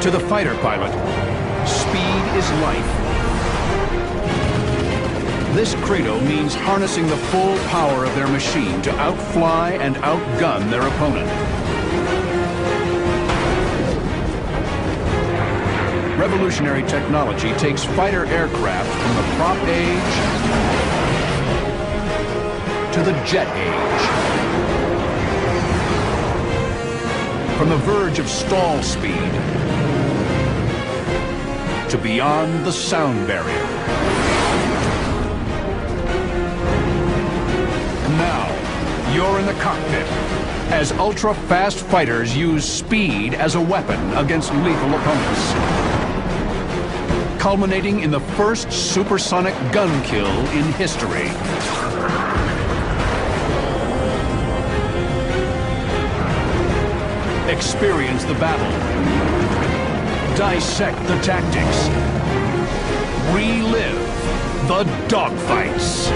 To the fighter pilot, speed is life. This credo means harnessing the full power of their machine to outfly and outgun their opponent. Revolutionary technology takes fighter aircraft from the prop age to the jet age. From the verge of stall speed to beyond the sound barrier. And now, you're in the cockpit as ultra-fast fighters use speed as a weapon against lethal opponents. Culminating in the first supersonic gun kill in history. Experience the battle. Dissect the tactics. Relive the dogfights.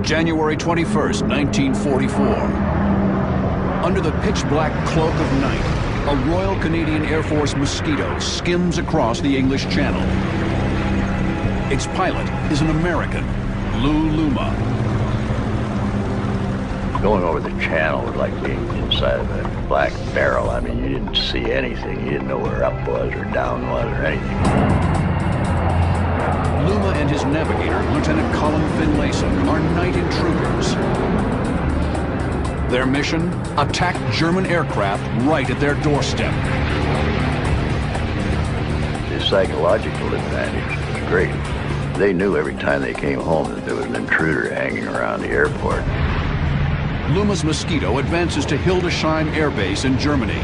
January 21st, 1944. Under the pitch-black cloak of night, a Royal Canadian Air Force Mosquito skims across the English Channel. Its pilot is an American, Lou Luma. Going over the channel was like being inside of a black barrel. I mean, you didn't see anything. You didn't know where up was or down was or anything. Luma and his navigator, Lieutenant Colin Finlayson, are night intruders. Their mission? Attack German aircraft right at their doorstep. The psychological advantage was great. They knew every time they came home that there was an intruder hanging around the airport. Luma's Mosquito advances to Hildesheim Air Base in Germany.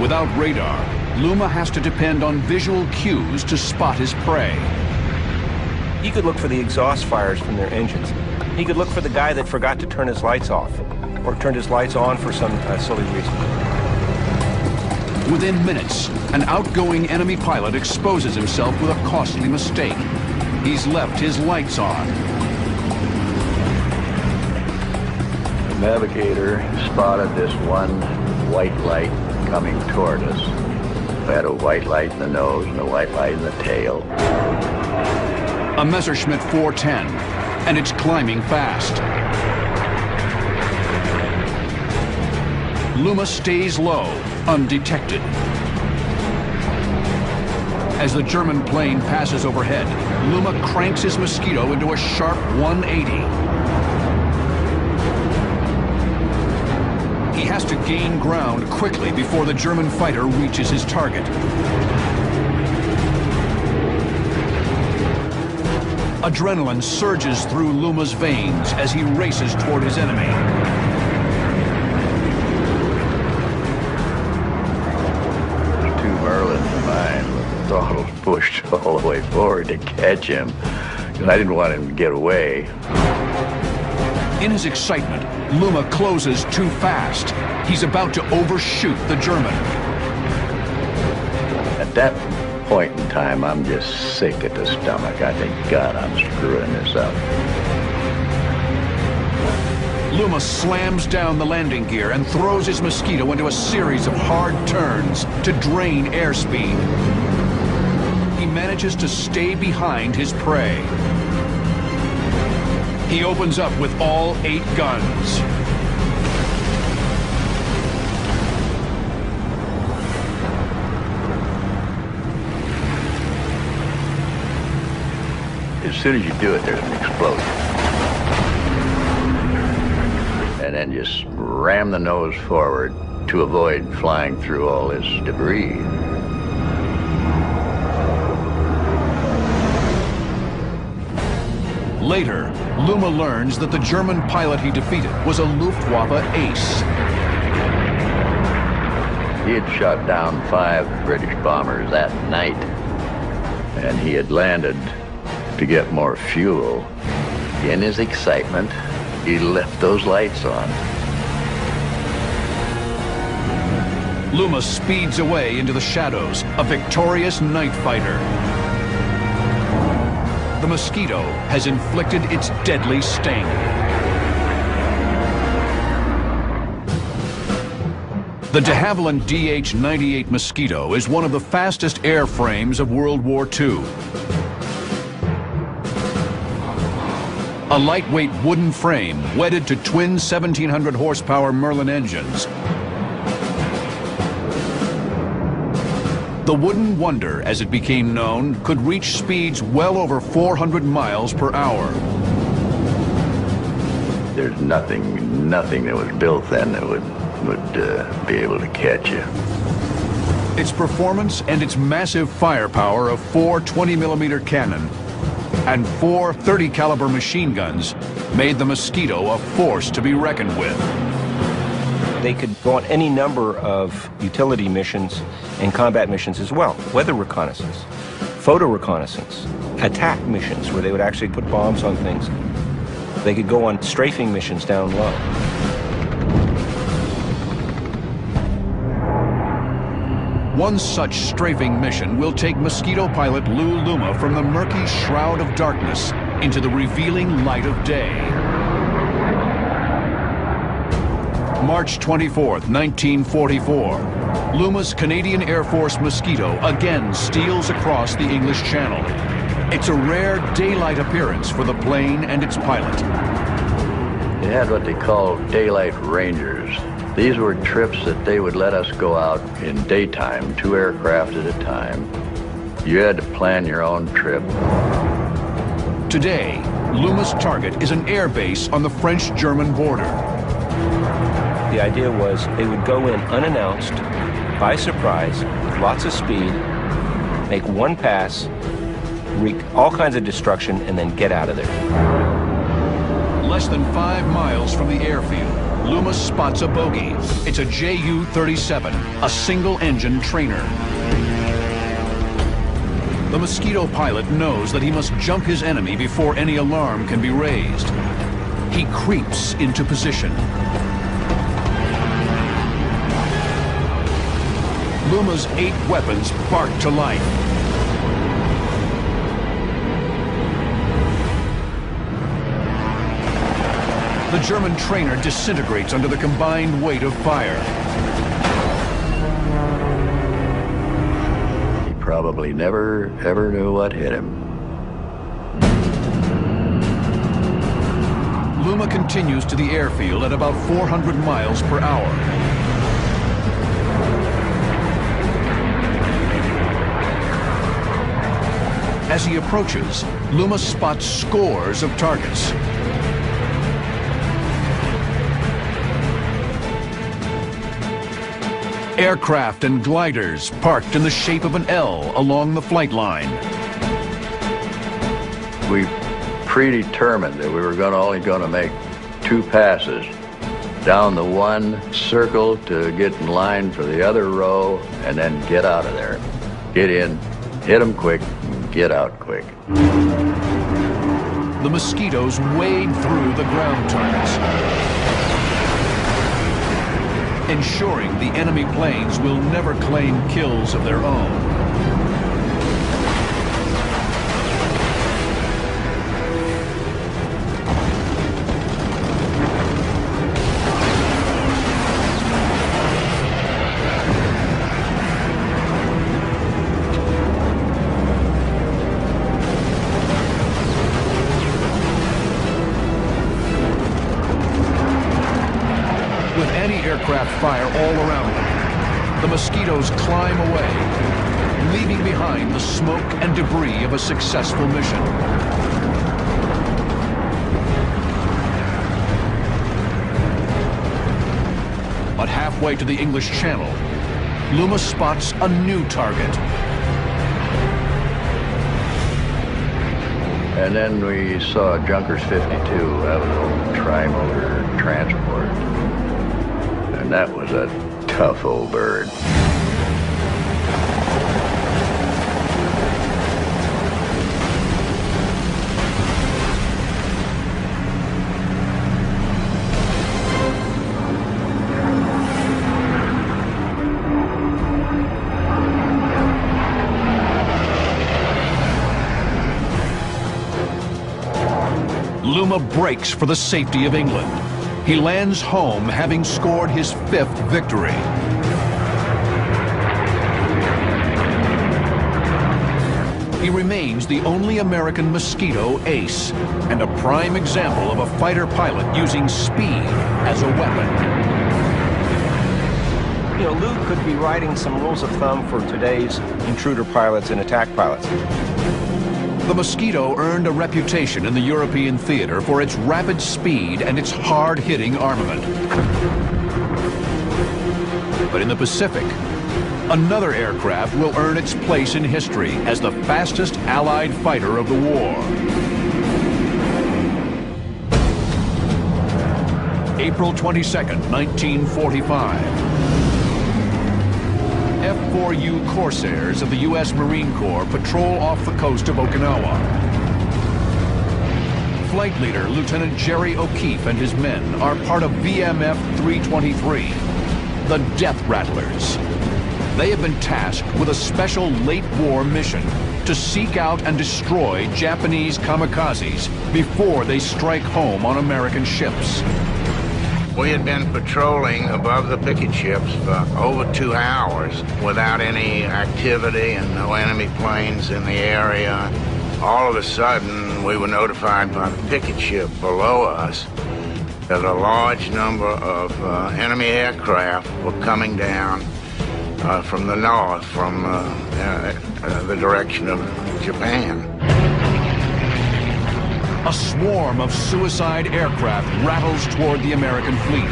Without radar, Luma has to depend on visual cues to spot his prey. He could look for the exhaust fires from their engines. He could look for the guy that forgot to turn his lights off, or turned his lights on for some silly reason. Within minutes, an outgoing enemy pilot exposes himself with a costly mistake. He's left his lights on. The navigator spotted this one white light coming toward us. We had a white light in the nose and a white light in the tail. A Messerschmitt 410, and it's climbing fast. Luma stays low, undetected. As the German plane passes overhead, Luma cranks his Mosquito into a sharp 180. He has to gain ground quickly before the German fighter reaches his target. Adrenaline surges through Luma's veins as he races toward his enemy. There's two Merlins of mine with the throttles pushed all the way forward to catch him, because I didn't want him to get away. In his excitement, Luma closes too fast. He's about to overshoot the German. At that point in time, I'm just sick at the stomach. I think, God, I'm screwing this up. Luma slams down the landing gear and throws his Mosquito into a series of hard turns to drain airspeed. He manages to stay behind his prey. He opens up with all 8 guns. As soon as you do it, there's an explosion. And then just ram the nose forward to avoid flying through all this debris. Later, Luma learns that the German pilot he defeated was a Luftwaffe ace. He had shot down 5 British bombers that night, and he had landed to get more fuel. In his excitement, he left those lights on. Luma speeds away into the shadows, a victorious night fighter. The Mosquito has inflicted its deadly sting. The de Havilland DH-98 Mosquito is one of the fastest airframes of World War II. A lightweight wooden frame wedded to twin 1,700 horsepower Merlin engines. The Wooden Wonder, as it became known, could reach speeds well over 400 miles per hour. There's nothing that was built then that would be able to catch you. Its performance and its massive firepower of 4 20mm cannon and 4 30 caliber machine guns made the Mosquito a force to be reckoned with. They could go on any number of utility missions and combat missions as well. Weather reconnaissance, photo reconnaissance, attack missions where they would actually put bombs on things. They could go on strafing missions down low. One such strafing mission will take Mosquito pilot Lou Luma from the murky shroud of darkness into the revealing light of day. March 24th, 1944. Luma's Canadian Air Force Mosquito again steals across the English Channel. It's a rare daylight appearance for the plane and its pilot. They had what they called daylight rangers. These were trips that they would let us go out in daytime, 2 aircraft at a time. You had to plan your own trip. Today, Luma's target is an air base on the French-German border. The idea was they would go in unannounced, by surprise, with lots of speed, make one pass, wreak all kinds of destruction, and then get out of there. Less than 5 miles from the airfield, Luma spots a bogey. It's a Ju-37, a single-engine trainer. The Mosquito pilot knows that he must jump his enemy before any alarm can be raised. He creeps into position. Luma's 8 weapons bark to life. The German trainer disintegrates under the combined weight of fire. He probably never, ever knew what hit him. Luma continues to the airfield at about 400 miles per hour. As he approaches, Luma spots scores of targets. Aircraft and gliders parked in the shape of an L along the flight line. We predetermined that we were only going to make 2 passes down the one circle to get in line for the other row and then get out of there. Get in, hit them quick, and get out quick. The Mosquitoes wade through the ground targets, ensuring the enemy planes will never claim kills of their own. Aircraft fire all around them. The Mosquitoes climb away, leaving behind the smoke and debris of a successful mission. But halfway to the English Channel, Luma spots a new target. And then we saw Junkers 52, that was an old tri-motor transport. And that was a tough old bird. Puma breaks for the safety of England. He lands home having scored his 5th victory. He remains the only American Mosquito ace, and a prime example of a fighter pilot using speed as a weapon. You know, Lou could be writing some rules of thumb for today's intruder pilots and attack pilots. The Mosquito earned a reputation in the European theater for its rapid speed and its hard-hitting armament. But in the Pacific, another aircraft will earn its place in history as the fastest Allied fighter of the war. April 22nd, 1945. F-4U Corsairs of the U.S. Marine Corps patrol off the coast of Okinawa. Flight leader Lieutenant Jerry O'Keefe and his men are part of VMF 323, the Death Rattlers. They have been tasked with a special late-war mission to seek out and destroy Japanese kamikazes before they strike home on American ships. We had been patrolling above the picket ships for over 2 hours without any activity and no enemy planes in the area. All of a sudden, we were notified by the picket ship below us that a large number of enemy aircraft were coming down from the north, from the direction of Japan. A swarm of suicide aircraft rattles toward the American fleet.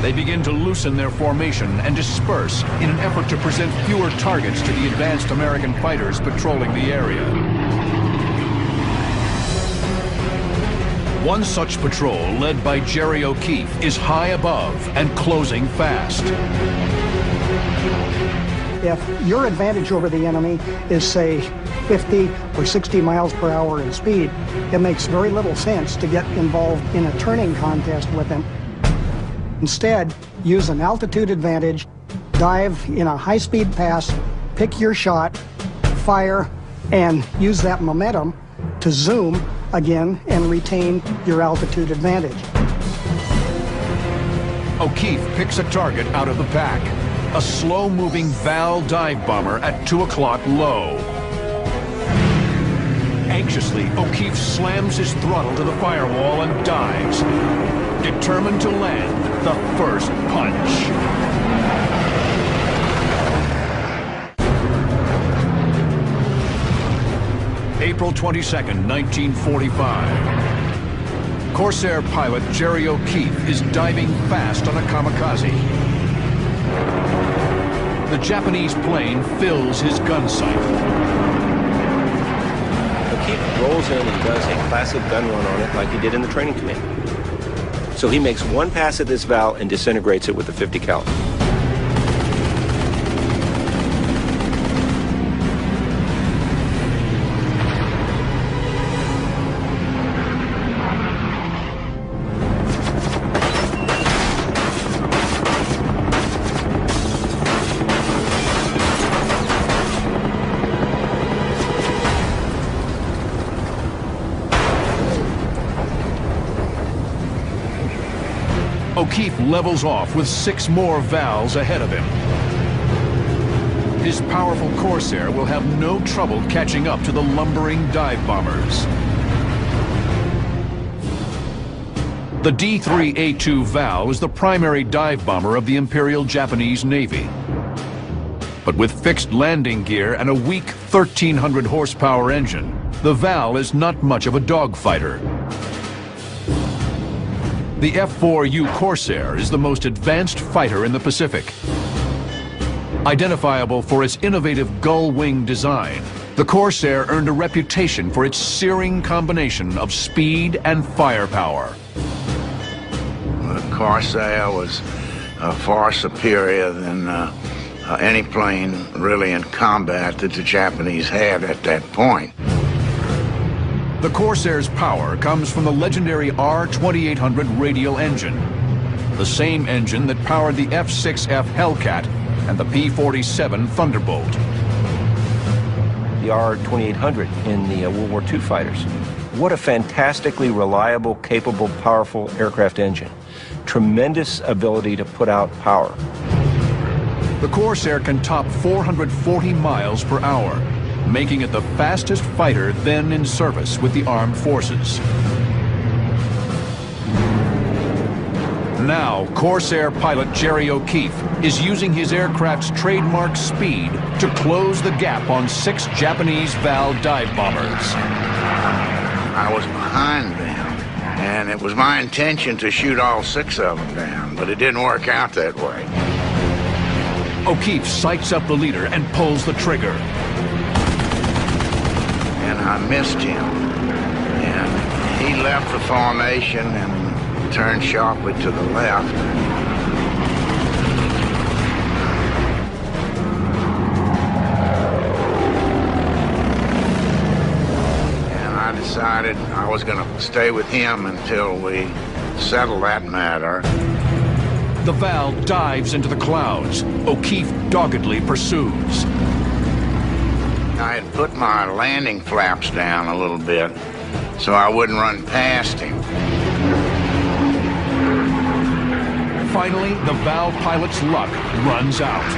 They begin to loosen their formation and disperse in an effort to present fewer targets to the advanced American fighters patrolling the area. One such patrol, led by Jerry O'Keefe, is high above and closing fast. If your advantage over the enemy is, say, 50 or 60 miles per hour in speed, it makes very little sense to get involved in a turning contest with him. Instead, use an altitude advantage, dive in a high-speed pass, pick your shot, fire, and use that momentum to zoom again and retain your altitude advantage. O'Keefe picks a target out of the pack. A slow-moving Val dive bomber at 2 o'clock low. Anxiously, O'Keefe slams his throttle to the firewall and dives, determined to land the first punch. April 22nd, 1945. Corsair pilot Jerry O'Keefe is diving fast on a kamikaze. The Japanese plane fills his gun sight. O'Keefe rolls in and does a classic gun run on it like he did in the training command. So he makes one pass at this valve and disintegrates it with a .50 caliber. O'Keefe levels off with 6 more valves ahead of him. His powerful Corsair will have no trouble catching up to the lumbering dive bombers. The D-3A2 Val is the primary dive bomber of the Imperial Japanese Navy. But with fixed landing gear and a weak 1,300 horsepower engine, the Val is not much of a dogfighter. The F-4U Corsair is the most advanced fighter in the Pacific. Identifiable for its innovative gull-wing design, the Corsair earned a reputation for its searing combination of speed and firepower. The Corsair was far superior than any plane really in combat that the Japanese had at that point. The Corsair's power comes from the legendary R-2800 radial engine, the same engine that powered the F-6F Hellcat and the P-47 Thunderbolt. the R-2800 in the World War II fighters. What a fantastically reliable, capable, powerful aircraft engine. Tremendous ability to put out power. The Corsair can top 440 miles per hour, making it the fastest fighter then in service with the armed forces. Now, Corsair pilot Jerry O'Keefe is using his aircraft's trademark speed to close the gap on 6 Japanese Val dive bombers. I was behind them, and it was my intention to shoot all 6 of them down, but it didn't work out that way. O'Keefe sights up the leader and pulls the trigger. And I missed him, and he left the formation and turned sharply to the left. And I decided I was going to stay with him until we settled that matter. The Val dives into the clouds. O'Keefe doggedly pursues. I had put my landing flaps down a little bit so I wouldn't run past him. Finally, the Val pilot's luck runs out.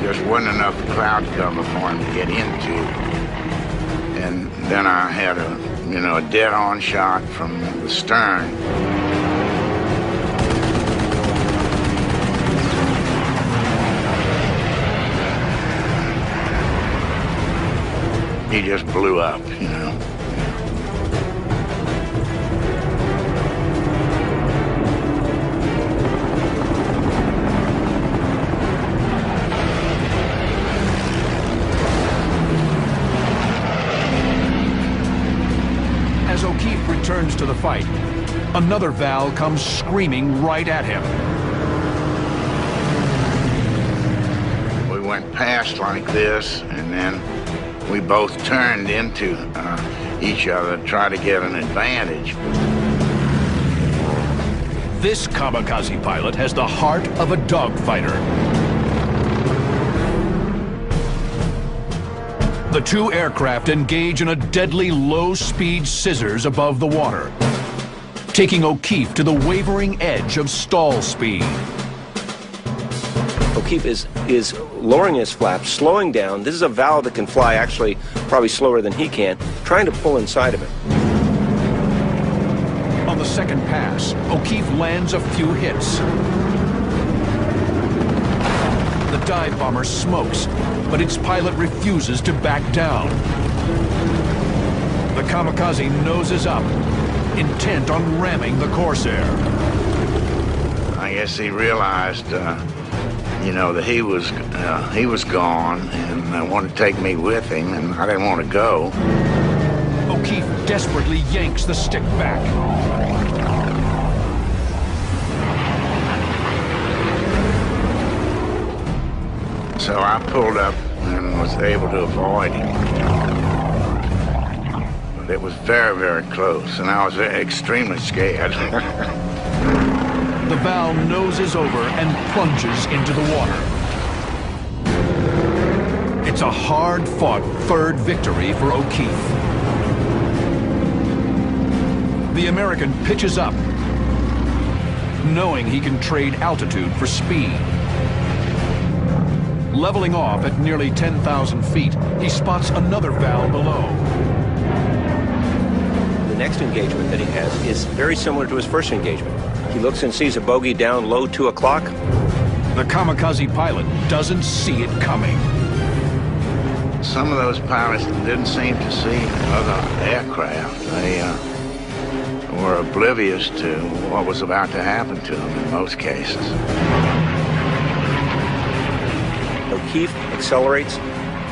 Just wasn't enough cloud cover for him to get into. And then I had a dead-on shot from the stern. He just blew up, you know. As O'Keefe returns to the fight, another Val comes screaming right at him. We went past like this, and then we both turned into each other to try to get an advantage. This kamikaze pilot has the heart of a dogfighter. The 2 aircraft engage in a deadly low-speed scissors above the water, taking O'Keefe to the wavering edge of stall speed. O'Keefe is lowering his flaps, slowing down. This is a Val that can fly actually probably slower than he can, trying to pull inside of it. On the second pass, O'Keefe lands a few hits. The dive bomber smokes, but its pilot refuses to back down. The kamikaze noses up, intent on ramming the Corsair. I guess he realized, that he was gone and wanted to take me with him, and I didn't want to go. O'Keefe desperately yanks the stick back. So I pulled up and was able to avoid him. But it was very, very close, and I was extremely scared. The Val noses over and plunges into the water. It's a hard-fought 3rd victory for O'Keefe. The American pitches up, knowing he can trade altitude for speed. Leveling off at nearly 10,000 feet, he spots another Val below. The next engagement that he has is very similar to his first engagement. He looks and sees a bogey down low 2 o'clock. The kamikaze pilot doesn't see it coming. Some of those pilots didn't seem to see other aircraft. They were oblivious to what was about to happen to them in most cases. O'Keefe accelerates,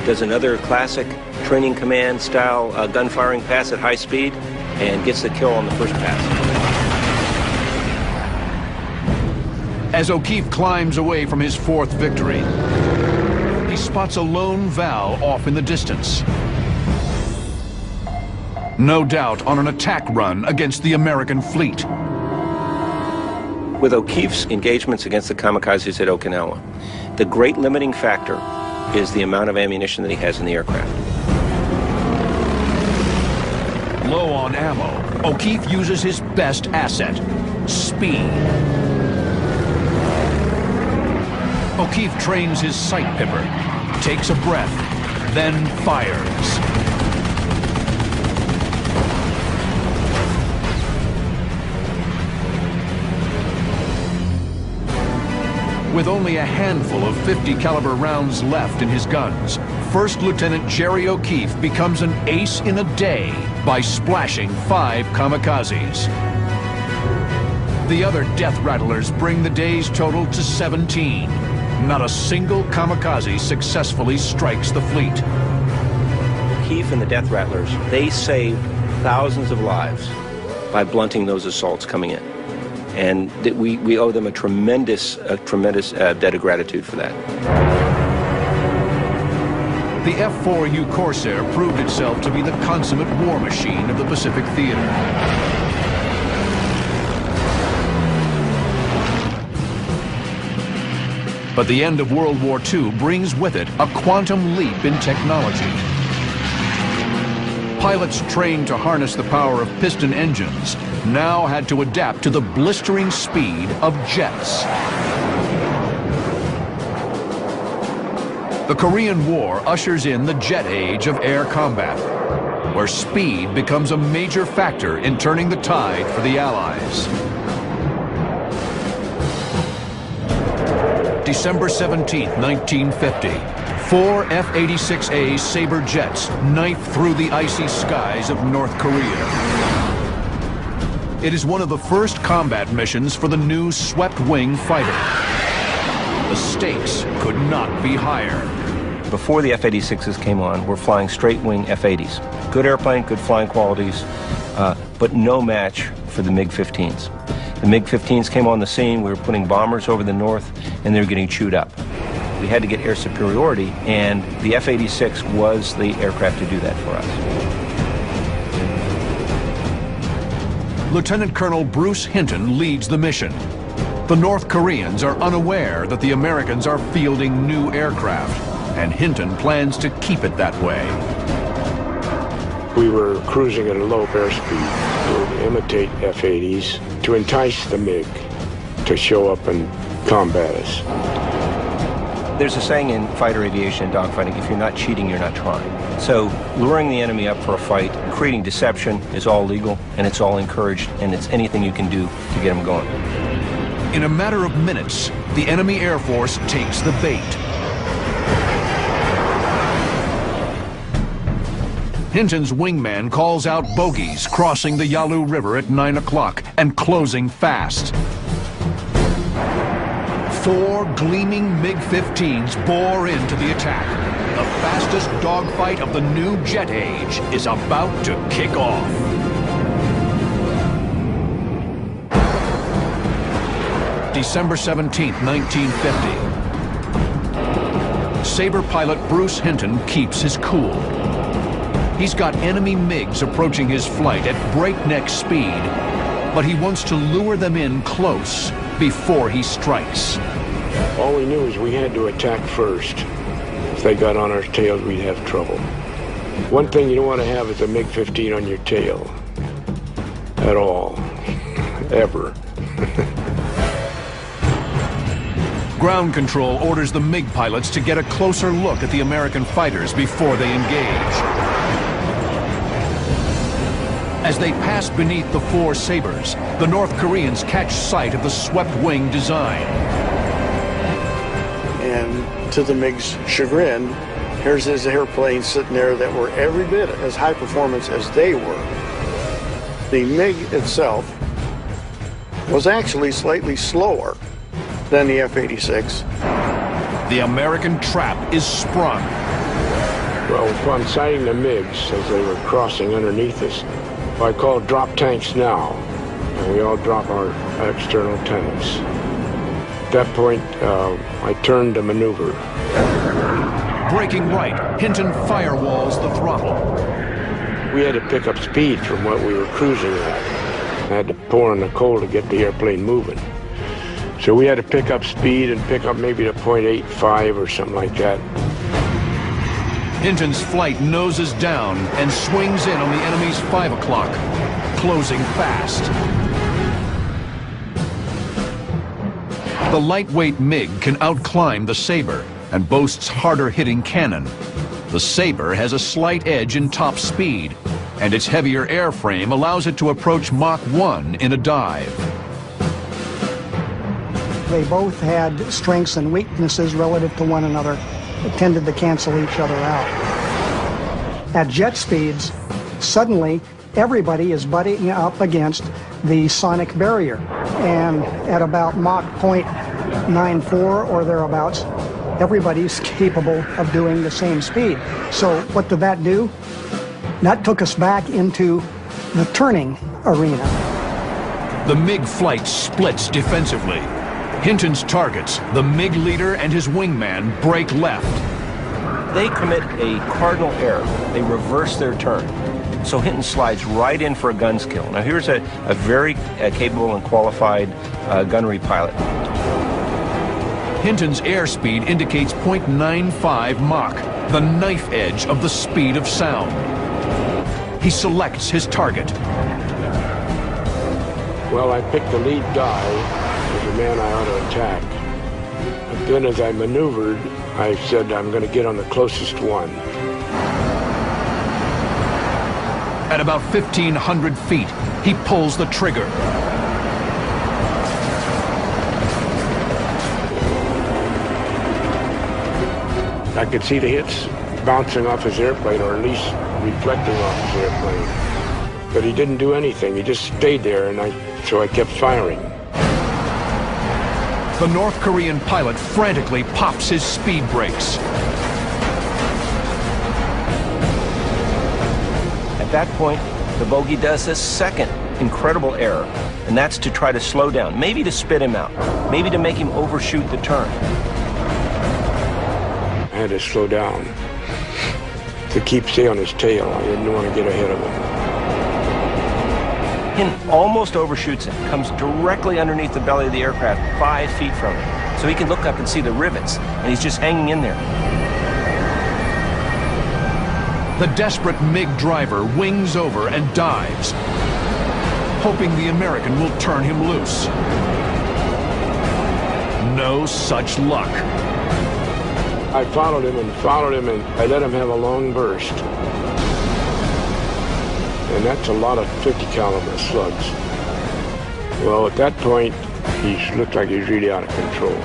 does another classic training command style gun-firing pass at high speed, and gets the kill on the first pass. As O'Keefe climbs away from his 4th victory, he spots a lone Val off in the distance. No doubt on an attack run against the American fleet. With O'Keefe's engagements against the kamikazes at Okinawa, the great limiting factor is the amount of ammunition that he has in the aircraft. Low on ammo, O'Keefe uses his best asset, speed. O'Keefe trains his sight pipper, takes a breath, then fires. With only a handful of .50 caliber rounds left in his guns, First Lieutenant Jerry O'Keefe becomes an ace in a day by splashing 5 kamikazes. The other death rattlers bring the day's total to 17. Not a single kamikaze successfully strikes the fleet. O'Keefe and the death rattlers, they saved thousands of lives by blunting those assaults coming in. And we owe them a tremendous debt of gratitude for that. The F-4U Corsair proved itself to be the consummate war machine of the Pacific Theater. But the end of World War II brings with it a quantum leap in technology. Pilots trained to harness the power of piston engines now had to adapt to the blistering speed of jets. The Korean War ushers in the jet age of air combat, where speed becomes a major factor in turning the tide for the Allies. December 17, 1950. 4 F-86A Sabre jets knife through the icy skies of North Korea. It is one of the first combat missions for the new swept-wing fighter. The stakes could not be higher. Before the F-86s came on, we're flying straight-wing F-80s. Good airplane, good flying qualities, but no match for the MiG-15s. The MiG-15s came on the scene, we were putting bombers over the north, and they were getting chewed up. We had to get air superiority, and the F-86 was the aircraft to do that for us. Lieutenant Colonel Bruce Hinton leads the mission. The North Koreans are unaware that the Americans are fielding new aircraft, and Hinton plans to keep it that way. We were cruising at a low airspeed to imitate F-80s to entice the MiG to show up and combat us. There's a saying in fighter aviation and dogfighting, if you're not cheating, you're not trying. So luring the enemy up for a fight, creating deception is all legal, and it's all encouraged, and it's anything you can do to get them going. In a matter of minutes, the enemy Air Force takes the bait. Hinton's wingman calls out bogies crossing the Yalu River at 9 o'clock and closing fast. 4 gleaming MiG-15s bore into the attack. The fastest dogfight of the new jet age is about to kick off. December 17, 1950. Sabre pilot Bruce Hinton keeps his cool. He's got enemy MiGs approaching his flight at breakneck speed, but he wants to lure them in close before he strikes. All we knew is we had to attack first. If they got on our tails, we'd have trouble. One thing you don't want to have is a MiG-15 on your tail. At all. Ever. Ground control orders the MiG pilots to get a closer look at the American fighters before they engage. As they pass beneath the 4 Sabres, the North Koreans catch sight of the swept-wing design. And to the MiG's chagrin, here's his airplanes sitting there that were every bit as high performance as they were. The MiG itself was actually slightly slower than the F-86. The American trap is sprung. Well, upon sighting the MiGs as they were crossing underneath us, I called drop tanks now, and we all drop our external tanks. At that point, I turned to maneuver. Breaking right, Hinton firewalls the throttle. We had to pick up speed from what we were cruising at. I had to pour in the coal to get the airplane moving. So we had to pick up speed and pick up maybe to 0.85 or something like that. Hinton's flight noses down and swings in on the enemy's 5 o'clock, closing fast. The lightweight MiG can outclimb the Sabre and boasts harder-hitting cannon. The Sabre has a slight edge in top speed, and its heavier airframe allows it to approach Mach 1 in a dive. They both had strengths and weaknesses relative to one another that tended to cancel each other out. At jet speeds, suddenly everybody is butting up against the sonic barrier, and at about Mach 0.94 or thereabouts, everybody's capable of doing the same speed. So what did that do? That took us back into the turning arena. The MiG flight splits defensively. Hinton's targets, the MiG leader and his wingman, break left. They commit a cardinal error. They reverse their turn. So Hinton slides right in for a guns kill. Now here's a very capable and qualified gunnery pilot. Hinton's airspeed indicates 0.95 Mach, the knife edge of the speed of sound. He selects his target. Well, I picked the lead guy as the man I ought to attack. But then as I maneuvered, I said I'm going to get on the closest one. At about 1,500 feet, he pulls the trigger. I could see the hits bouncing off his airplane, or at least reflecting off his airplane. But he didn't do anything. He just stayed there, and so I kept firing. The North Korean pilot frantically pops his speed brakes. At that point, the bogey does a second incredible error, and that's to try to slow down, maybe to spit him out, maybe to make him overshoot the turn. I had to slow down to stay on his tail. I didn't want to get ahead of him. Hinton almost overshoots him, comes directly underneath the belly of the aircraft, 5 feet from him. So he can look up and see the rivets, and he's just hanging in there. The desperate MiG driver wings over and dives, hoping the American will turn him loose. No such luck. I followed him, and I let him have a long burst. And that's a lot of 50 caliber slugs. Well, at that point, he looked like he was really out of control.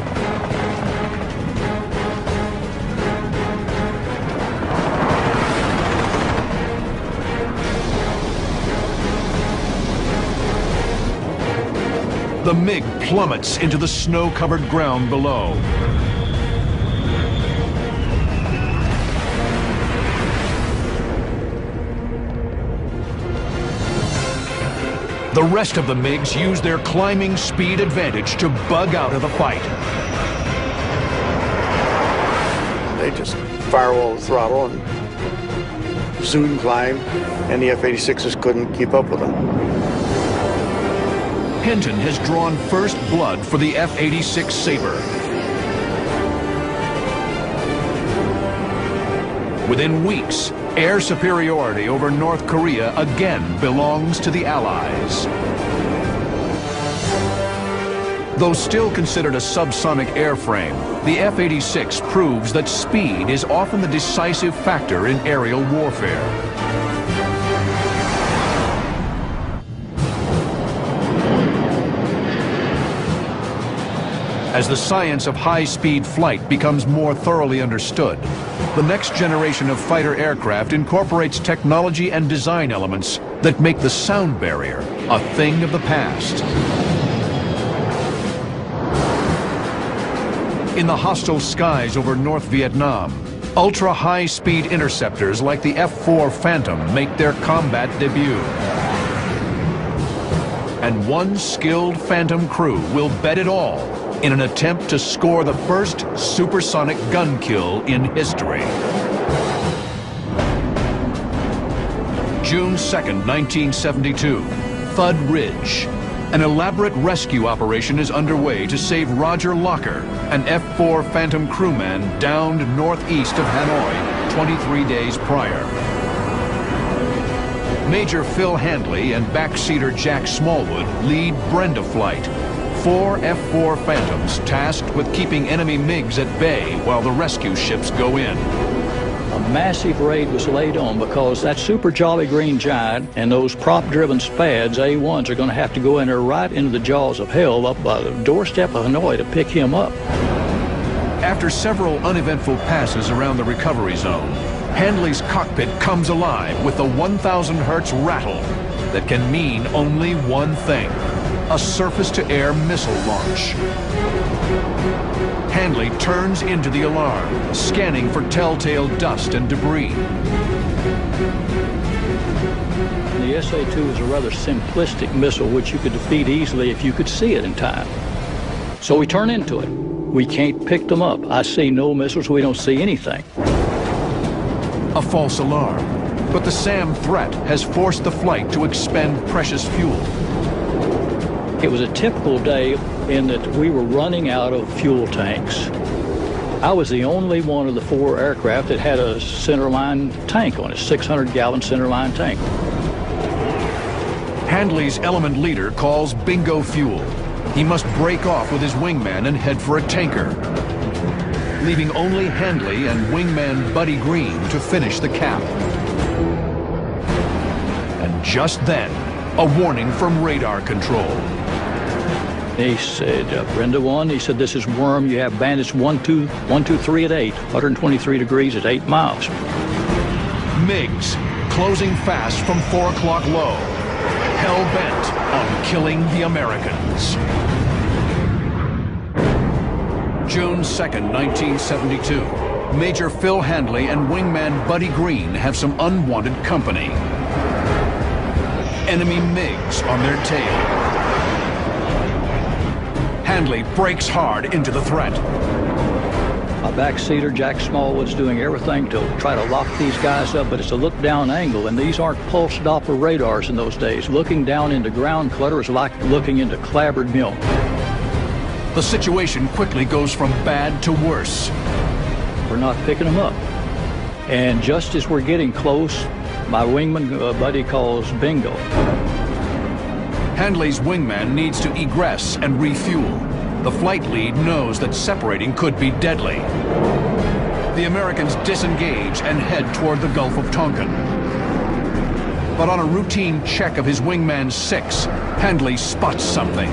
The MiG plummets into the snow-covered ground below. The rest of the MiGs use their climbing speed advantage to bug out of the fight. They just firewall the throttle and soon climb, and the F-86s couldn't keep up with them. Hinton has drawn first blood for the F-86 Sabre. Within weeks, air superiority over North Korea again belongs to the Allies. Though still considered a subsonic airframe, the F-86 proves that speed is often the decisive factor in aerial warfare. As the science of high-speed flight becomes more thoroughly understood, the next generation of fighter aircraft incorporates technology and design elements that make the sound barrier a thing of the past. In the hostile skies over North Vietnam, ultra-high-speed interceptors like the F-4 Phantom make their combat debut. And one skilled Phantom crew will bet it all in an attempt to score the first supersonic gun kill in history. June 2nd, 1972, Thud Ridge. An elaborate rescue operation is underway to save Roger Locker, an F-4 Phantom crewman downed northeast of Hanoi 23 days prior. Major Phil Handley and backseater Jack Smallwood lead Brenda Flight, 4 F-4 Phantoms tasked with keeping enemy MiGs at bay while the rescue ships go in. A massive raid was laid on because that Super Jolly Green Giant and those prop-driven Spads, A1s, are going to have to go in there right into the jaws of hell up by the doorstep of Hanoi to pick him up. After several uneventful passes around the recovery zone, Handley's cockpit comes alive with the 1,000 hertz rattle that can mean only one thing: a surface-to-air missile launch. Handley turns into the alarm, scanning for telltale dust and debris. The SA-2 is a rather simplistic missile which you could defeat easily if you could see it in time. So we turn into it. We can't pick them up. I see no missiles, we don't see anything. A false alarm, but the SAM threat has forced the flight to expend precious fuel. It was a typical day in that we were running out of fuel tanks. I was the only one of the 4 aircraft that had a centerline tank on it, 600-gallon centerline tank. Handley's element leader calls bingo fuel. He must break off with his wingman and head for a tanker, leaving only Handley and wingman Buddy Green to finish the cap. And just then, a warning from radar control. He said, Brenda 1, he said, this is Worm. You have bandits 123 at 8, 123 degrees at 8 miles. MiGs closing fast from 4 o'clock low, hell-bent on killing the Americans. June 2nd, 1972. Major Phil Handley and wingman Buddy Green have some unwanted company. Enemy MiGs on their tail. Handley breaks hard into the threat. My backseater, Jack Smallwood's doing everything to try to lock these guys up, but it's a look-down angle, and these aren't pulse Doppler radars in those days. Looking down into ground clutter is like looking into clabbered milk. The situation quickly goes from bad to worse. We're not picking them up. And just as we're getting close, my wingman buddy calls bingo. Handley's wingman needs to egress and refuel. The flight lead knows that separating could be deadly. The Americans disengage and head toward the Gulf of Tonkin. But on a routine check of his wingman's 6, Handley spots something.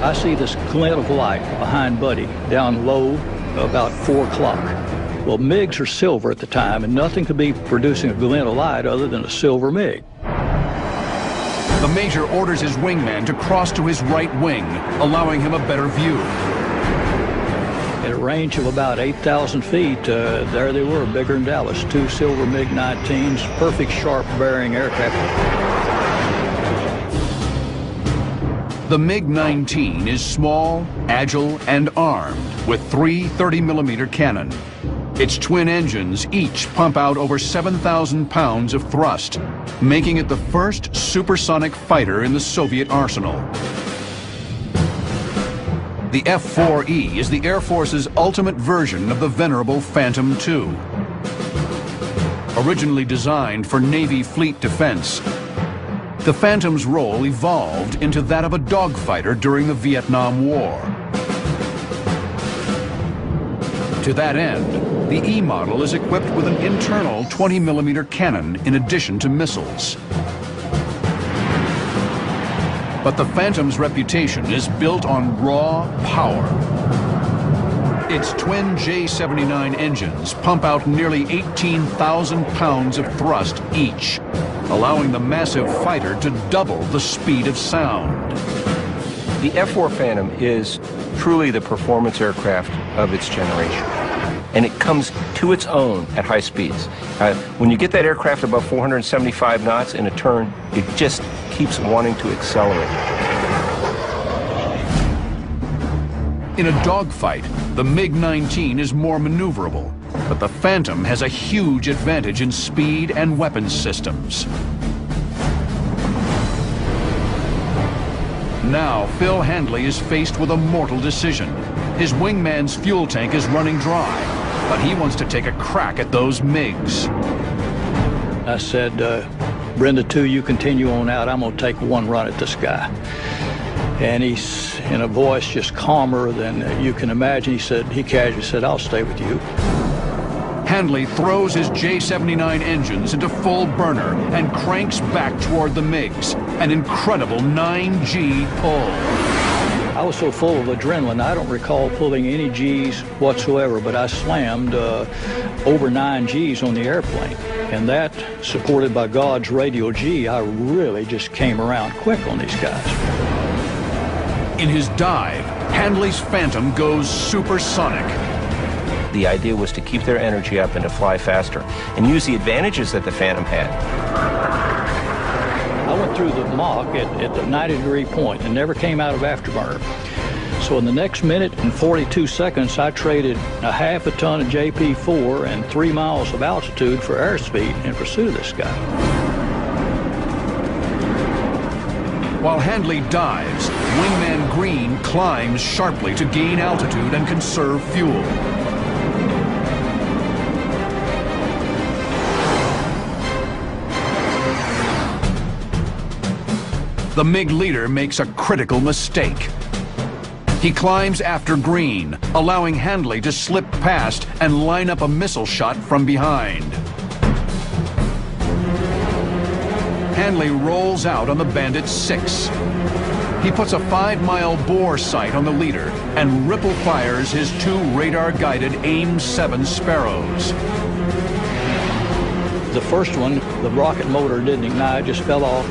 I see this glint of light behind Buddy, down low, about 4 o'clock. Well, MiGs are silver at the time, and nothing could be producing a glint of light other than a silver MiG. The Major orders his wingman to cross to his right wing, allowing him a better view. At a range of about 8,000 feet, there they were, bigger than Dallas, 2 silver MiG-19s, perfect sharp bearing aircraft. The MiG-19 is small, agile, and armed with 3 30mm cannon. Its twin engines each pump out over 7,000 pounds of thrust, making it the first supersonic fighter in the Soviet arsenal. The F-4E is the Air Force's ultimate version of the venerable Phantom II. Originally designed for Navy fleet defense, the Phantom's role evolved into that of a dogfighter during the Vietnam War. To that end, the E model is equipped with an internal 20mm cannon in addition to missiles. But the Phantom's reputation is built on raw power. Its twin J-79 engines pump out nearly 18,000 pounds of thrust each, allowing the massive fighter to double the speed of sound. The F-4 Phantom is truly the performance aircraft of its generation, and it comes to its own at high speeds. When you get that aircraft above 475 knots in a turn, it just keeps wanting to accelerate. In a dogfight, the MiG-19 is more maneuverable, but the Phantom has a huge advantage in speed and weapons systems. Now, Phil Handley is faced with a mortal decision. His wingman's fuel tank is running dry. but he wants to take a crack at those MiGs. I said, Brenda 2, you continue on out. I'm going to take one run at this guy. And he's in a voice just calmer than you can imagine. He casually said, I'll stay with you. Handley throws his J-79 engines into full burner and cranks back toward the MiGs. An incredible 9G pull. I was so full of adrenaline, I don't recall pulling any Gs whatsoever, but I slammed over 9 Gs on the airplane. And that, supported by God's radio G, I really just came around quick on these guys. In his dive, Handley's Phantom goes supersonic. The idea was to keep their energy up and to fly faster and use the advantages that the Phantom had. I went through the Mach at the 90-degree point and never came out of afterburner. So in the next minute and 42 seconds, I traded a half a ton of JP4 and 3 miles of altitude for airspeed in pursuit of this guy. While Handley dives, Wingman Green climbs sharply to gain altitude and conserve fuel. The MiG leader makes a critical mistake. He climbs after Green, allowing Handley to slip past and line up a missile shot from behind. Handley rolls out on the Bandit 6. He puts a 5-mile bore sight on the leader and ripple fires his 2 radar-guided AIM-7 Sparrows. The first one, the rocket motor didn't ignite, just fell off.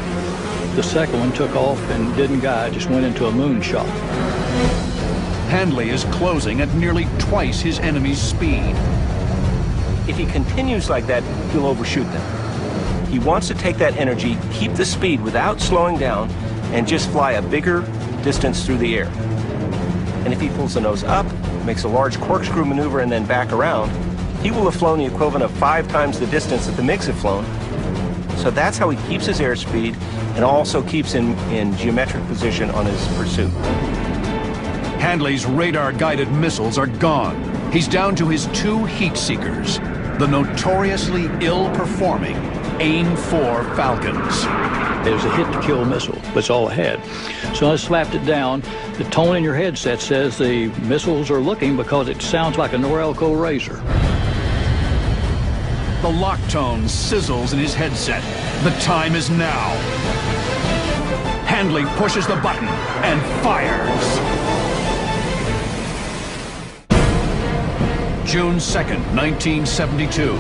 The second one took off and didn't guide, just went into a moonshot. Handley is closing at nearly twice his enemy's speed. If he continues like that, he'll overshoot them. He wants to take that energy, keep the speed without slowing down, and just fly a bigger distance through the air. And if he pulls the nose up, makes a large corkscrew maneuver and then back around, he will have flown the equivalent of 5 times the distance that the MiGs have flown. So that's how he keeps his airspeed and also keeps him in geometric position on his pursuit. Handley's radar-guided missiles are gone. He's down to his 2 heat seekers, the notoriously ill-performing AIM-4 Falcons. It was a hit-to-kill missile. That's all it had. So I slapped it down. The tone in your headset says the missiles are looking because it sounds like a NOEL razor. The lock tone sizzles in his headset. The time is now. Handley pushes the button and fires. June 2nd, 1972.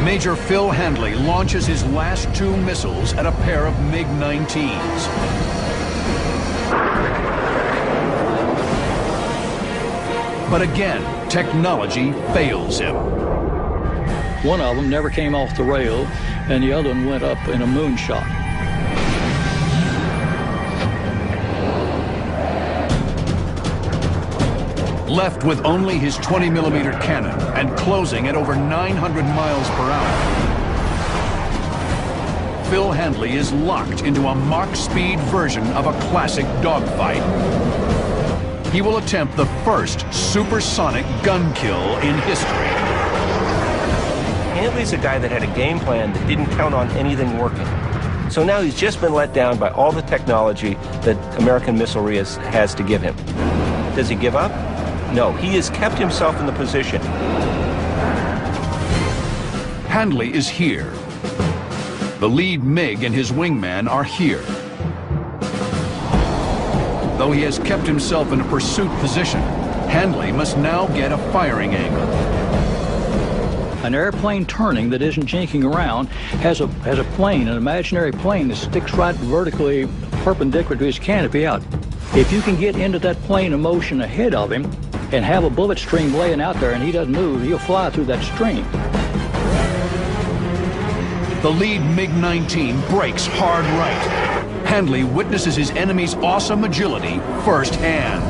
Major Phil Handley launches his last 2 missiles at a pair of MiG-19s. But again, technology fails him. One of them never came off the rail, and the other one went up in a moonshot. Left with only his 20-millimeter cannon and closing at over 900 miles per hour, Phil Handley is locked into a Mach speed version of a classic dogfight. He will attempt the first supersonic gun kill in history. Handley's a guy that had a game plan that didn't count on anything working. So now he's just been let down by all the technology that American missilery has to give him. Does he give up? No, he has kept himself in the position. Handley is here. The lead MiG and his wingman are here. Though he has kept himself in a pursuit position, Handley must now get a firing angle. An airplane turning that isn't jinking around has a plane, an imaginary plane that sticks right vertically perpendicular to his canopy out. If you can get into that plane of motion ahead of him and have a bullet stream laying out there and he doesn't move, he'll fly through that stream. The lead MiG-19 brakes hard right. Handley witnesses his enemy's awesome agility firsthand.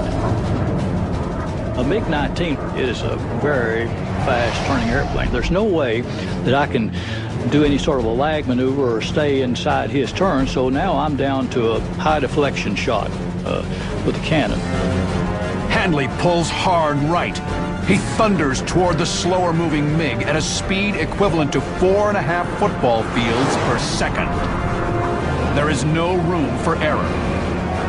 A MiG-19 is a very fast turning airplane. There's no way that I can do any sort of a lag maneuver or stay inside his turn, so now I'm down to a high deflection shot with the cannon. Handley pulls hard right. He thunders toward the slower-moving MiG at a speed equivalent to 4.5 football fields per second. There is no room for error.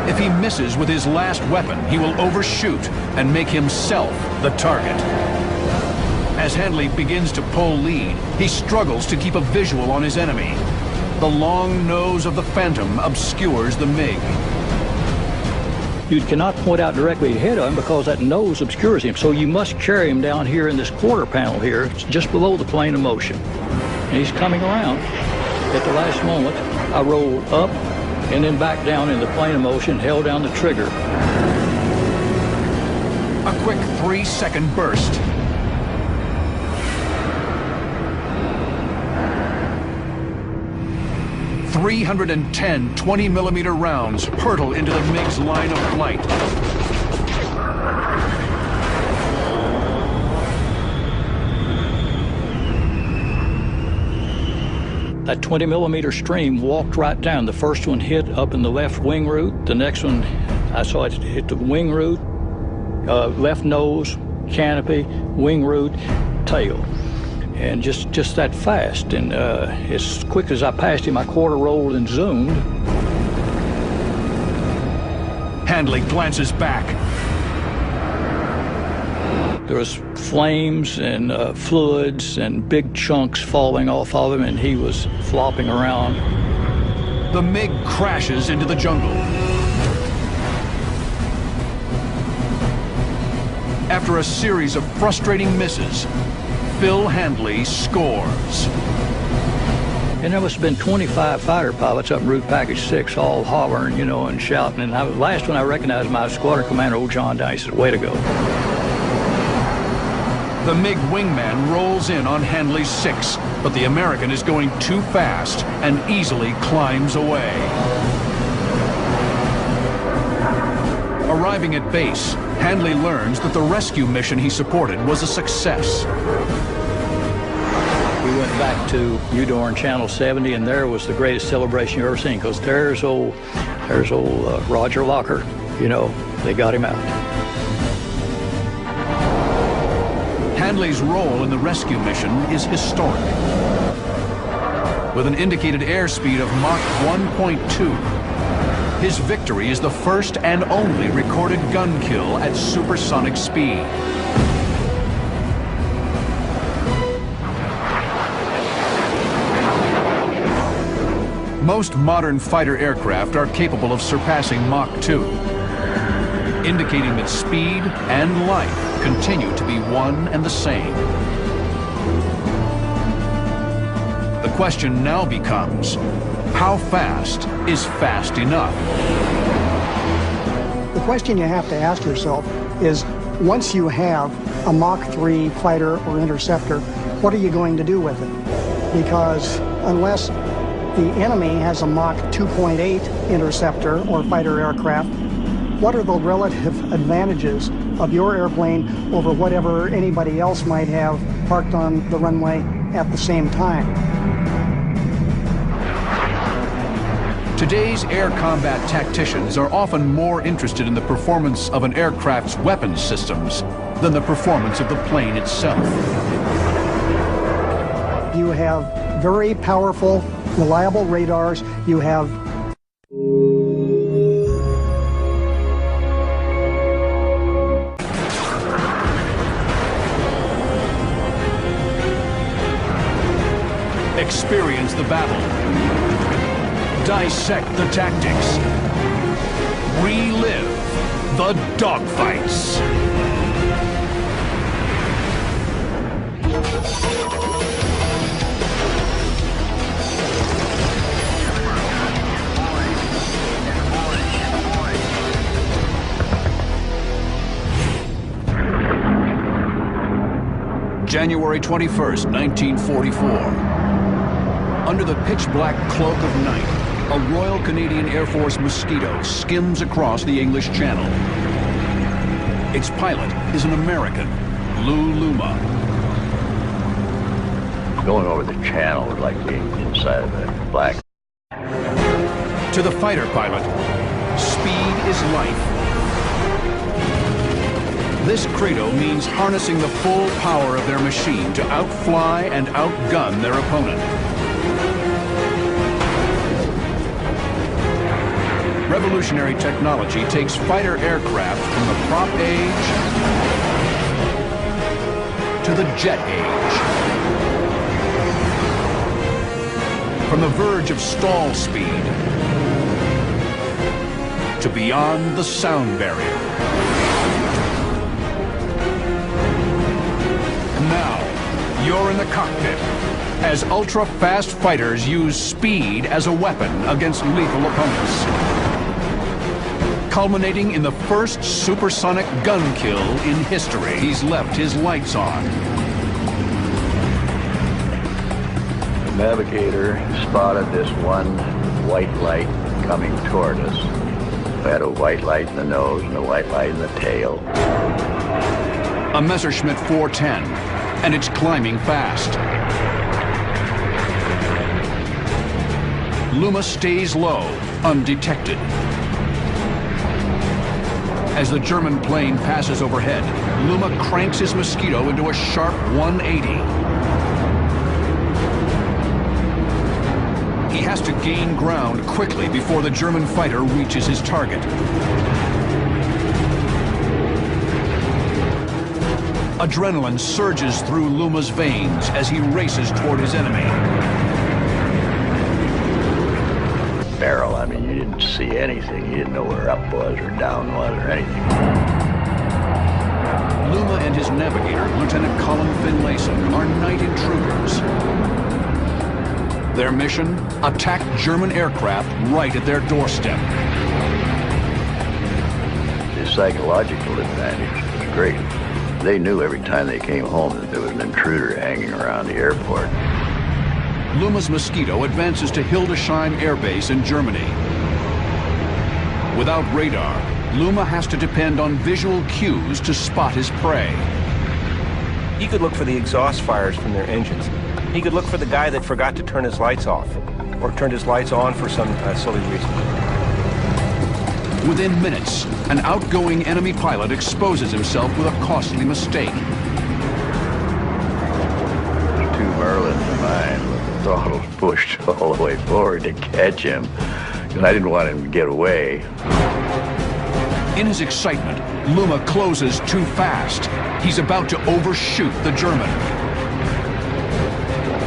If he misses with his last weapon, he will overshoot and make himself the target. As Handley begins to pull lead, he struggles to keep a visual on his enemy. The long nose of the Phantom obscures the MiG. You cannot point out directly ahead of him because that nose obscures him, so you must carry him down here in this quarter panel here, just below the plane of motion. And he's coming around. At the last moment, I roll up and then back down in the plane of motion, held down the trigger. A quick 3-second burst. .310 20-millimeter rounds hurtle into the MiG's line of flight. That 20-millimeter stream walked right down. The first one hit up in the left wing root. The next one, I saw it hit the wing root, left nose, canopy, wing root, tail. And just that fast. And as quick as I passed him, I quarter rolled and zoomed. Handley glances back. There was flames and fluids and big chunks falling off of him, and he was flopping around. The MiG crashes into the jungle. After a series of frustrating misses, Phil Handley scores. And there must have been 25 fighter pilots up in Route Package 6 all hollering, you know, and shouting. And last one I recognized my squadron commander, old John Down. He said, "Way to go." The MiG wingman rolls in on Handley's 6, but the American is going too fast and easily climbs away. Arriving at base, Handley learns that the rescue mission he supported was a success. We went back to Udorn Channel 70, and there was the greatest celebration you've ever seen, because there's old Roger Locker. You know, they got him out. Handley's role in the rescue mission is historic. With an indicated airspeed of Mach 1.2, his victory is the first and only recorded gun kill at supersonic speed. Most modern fighter aircraft are capable of surpassing Mach 2, indicating that speed and life continue to be one and the same. The question now becomes, how fast is fast enough? The question you have to ask yourself is, once you have a Mach 3 fighter or interceptor, what are you going to do with it? Because unless the enemy has a Mach 2.8 interceptor or fighter aircraft, what are the relative advantages of your airplane over whatever anybody else might have parked on the runway at the same time? Today's air combat tacticians are often more interested in the performance of an aircraft's weapons systems than the performance of the plane itself. You have very powerful, reliable radars. You have experience the battle. Dissect the tactics. Relive the dogfights. January 21st, 1944. Under the pitch-black cloak of night, a Royal Canadian Air Force Mosquito skims across the English Channel. Its pilot is an American, Lou Luma. Going over the channel was like being inside of a black. To the fighter pilot, speed is life. This credo means harnessing the full power of their machine to outfly and outgun their opponent. Revolutionary technology takes fighter aircraft from the prop age to the jet age. From the verge of stall speed to beyond the sound barrier. Now, you're in the cockpit as ultra-fast fighters use speed as a weapon against lethal opponents. Culminating in the first supersonic gun kill in history. He's left his lights on. The navigator spotted this one white light coming toward us. We had a white light in the nose and a white light in the tail. A Messerschmitt 410, and it's climbing fast. Luma stays low, undetected. As the German plane passes overhead, Luma cranks his Mosquito into a sharp 180. He has to gain ground quickly before the German fighter reaches his target. Adrenaline surges through Luma's veins as he races toward his enemy. Barrel, I mean, you didn't see anything. You didn't know where up was or down was or anything. Luma and his navigator, Lieutenant Colin Finlayson, are night intruders. Their mission? Attack German aircraft right at their doorstep. The psychological advantage was great. They knew every time they came home that there was an intruder hanging around the airport. Luma's Mosquito advances to Hildesheim Air Base in Germany. Without radar, Luma has to depend on visual cues to spot his prey. He could look for the exhaust fires from their engines. He could look for the guy that forgot to turn his lights off, or turned his lights on for some silly reason. Within minutes, an outgoing enemy pilot exposes himself with a costly mistake. Two Merlins of mine with the throttles pushed all the way forward to catch him, because I didn't want him to get away. In his excitement, Luma closes too fast. He's about to overshoot the German.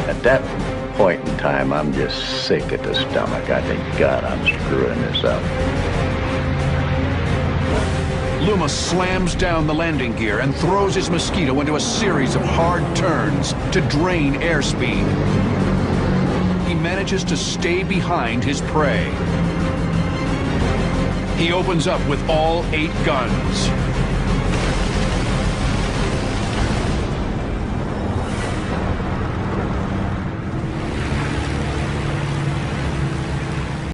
At that point in time, I'm just sick at the stomach. I think, God, I'm screwing this up. Luma slams down the landing gear and throws his Mosquito into a series of hard turns to drain airspeed. He manages to stay behind his prey. He opens up with all 8 guns.